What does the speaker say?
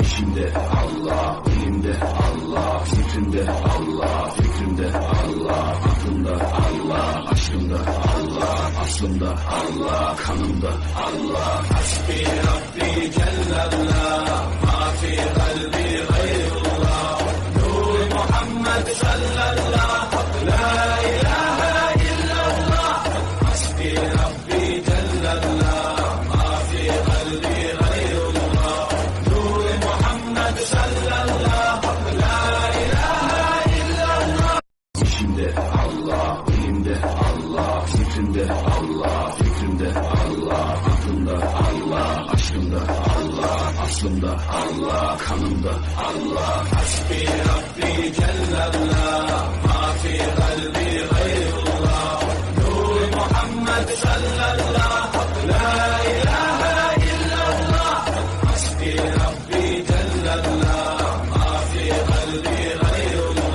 İçimde Allah, dilimde Allah, zikrimde Allah, fikrimde Allah, aklımda Allah, aşkımda Allah, aslımda Allah, kanımda Allah. Hasbi Rabbi Cellallah, ma fi kalbi gayrullah, Nur Muhammed sallallahu, la ilahe illallah. Hasbi Rabbi Cellallah, ma fi kalbi gayrullah, Nur Muhammed sallallahu, la ilahe illallah. İçimde Allah, dilimde Allah, zikrimde Allah, fikrimde Allah, aklımda Allah, aşkımda Allah, aslımda Allah, kanımda Allah. Hasbi Rabbi Cellallah, ma fi kalbi gayrullah, Nur Muhammed sallallahu, la ilahe illallah. Hasbi Rabbi Cellallah.